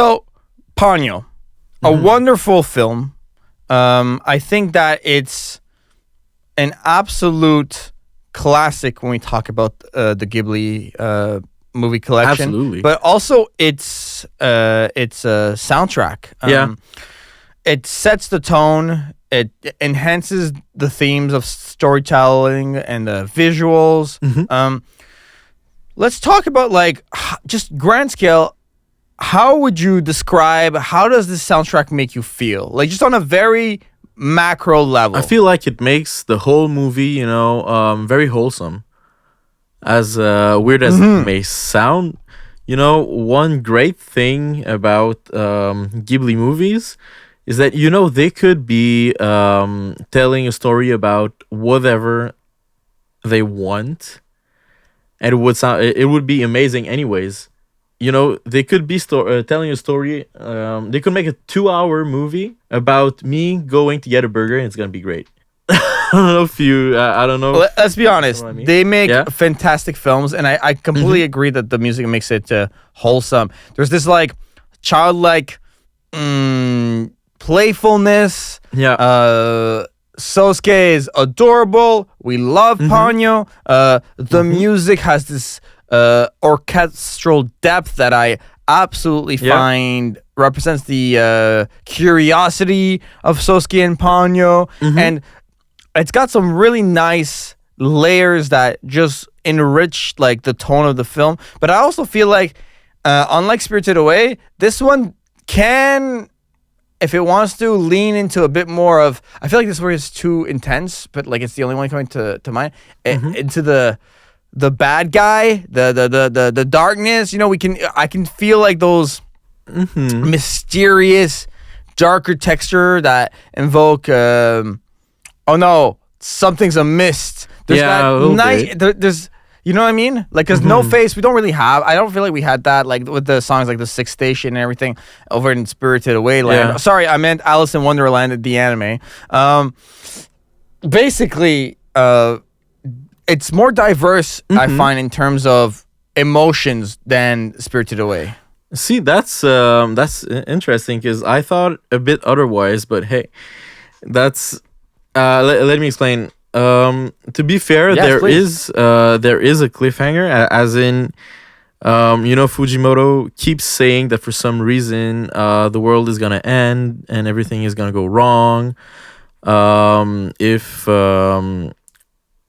So, Ponyo, a wonderful film. I think that it's an absolute classic when we talk about the Ghibli movie collection. Absolutely. But also its soundtrack. It sets the tone. It enhances the themes of storytelling and the visuals. Let's talk about just grand scale. How would you describe, how does this soundtrack make you feel? Like just on a very macro level. I feel like it makes the whole movie, very wholesome. As weird as it may sound, one great thing about Ghibli movies is that, they could be telling a story about whatever they want. And it would be amazing anyways. They could be telling a story. They could make a 2-hour movie about me going to get a burger, and it's gonna be great. I don't know if you. I don't know. Let's be honest. I mean. They make fantastic films, and I completely agree that the music makes it wholesome. There's this childlike playfulness. Sosuke is adorable. We love Ponyo. The music has this orchestral depth that I absolutely find represents the curiosity of Sosuke and Ponyo. And it's got some really nice layers that just enrich the tone of the film. But I also feel like, unlike Spirited Away, this one can, if it wants to, lean into a bit more of, I feel like this word is too intense, but it's the only one coming to mind, into the bad guy, the darkness. I can feel like those mysterious, darker texture that invoke oh no, something's amiss. There's that night. There's, you know what I mean? Because No Face, we don't really have. I don't feel like we had that with the songs like The Sixth Station and everything over in Spirited Away land. Sorry, I meant Alice in Wonderland, the anime. Basically, it's more diverse, I find, in terms of emotions than Spirited Away. See, that's interesting because I thought a bit otherwise, but hey, that's let me explain. To be fair, there is a cliffhanger, as in, Fujimoto keeps saying that for some reason the world is gonna end and everything is gonna go wrong if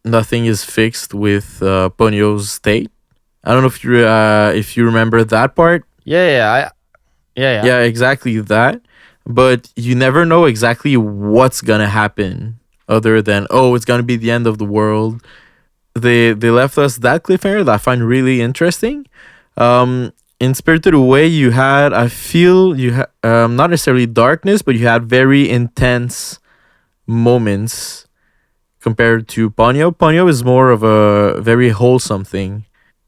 nothing is fixed with Ponyo's state. I don't know if you remember that part. Yeah, exactly that. But you never know exactly what's gonna happen, other than it's gonna be the end of the world. They left us that cliffhanger that I find really interesting. In Spirited Away, you had not necessarily darkness, but you had very intense moments compared to Ponyo. Ponyo is more of a very wholesome thing,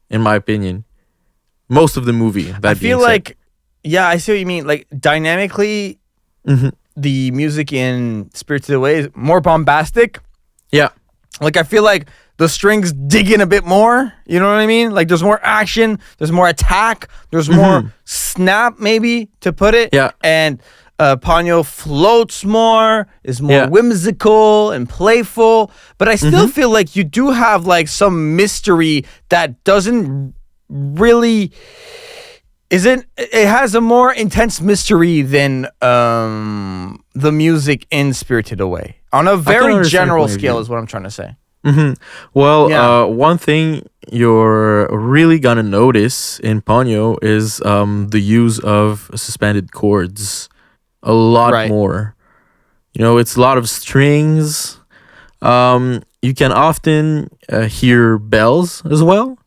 in my opinion. Most of the movie. I feel like, I see what you mean. Dynamically, the music in Spirited Away is more bombastic. Yeah. I feel like the strings dig in a bit more. You know what I mean? There's more action. There's more attack. There's more snap, maybe, to put it. Yeah. And Ponyo floats more, is more whimsical and playful. But I still feel like you do have, some mystery that doesn't really... It has a more intense mystery than the music in Spirited Away. On a very general scale is what I'm trying to say. Well, one thing you're really gonna notice in Ponyo is the use of suspended chords. A lot more. It's a lot of strings. You can often hear bells as well.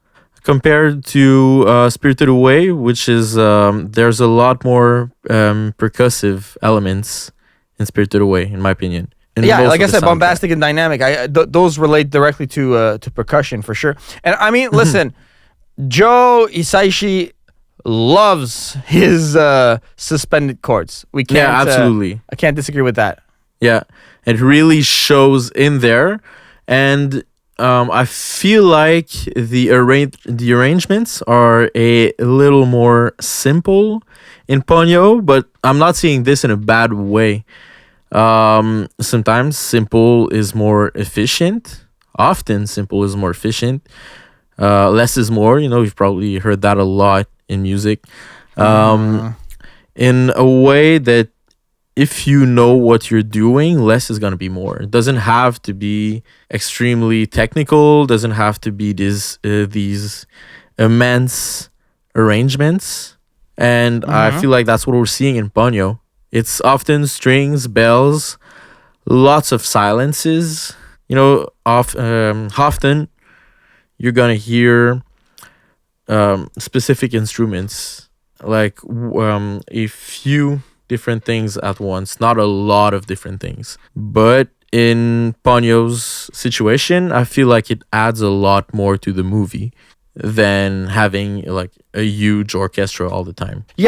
Compared to Spirited Away, which is there's a lot more percussive elements in Spirited Away, in my opinion. Like I said, bombastic and dynamic. Those relate directly to percussion for sure. And I mean, listen, Joe Hisaishi loves his suspended chords. We can't. Yeah, absolutely. I can't disagree with that. Yeah, it really shows in there, and I feel like the arrangements are a little more simple in Ponyo, but I'm not seeing this in a bad way. Sometimes simple is more efficient. Often simple is more efficient. Less is more. You know, you've probably heard that a lot in music. In a way that if you know what you're doing, less is going to be more. It doesn't have to be extremely technical, doesn't have to be these immense arrangements. And I feel like that's what we're seeing in Ponyo. It's often strings, bells, lots of silences. You know, often you're going to hear specific instruments, like a few different things at once, not a lot of different things. But in Ponyo's situation, I feel like it adds a lot more to the movie than having like a huge orchestra all the time. Yeah,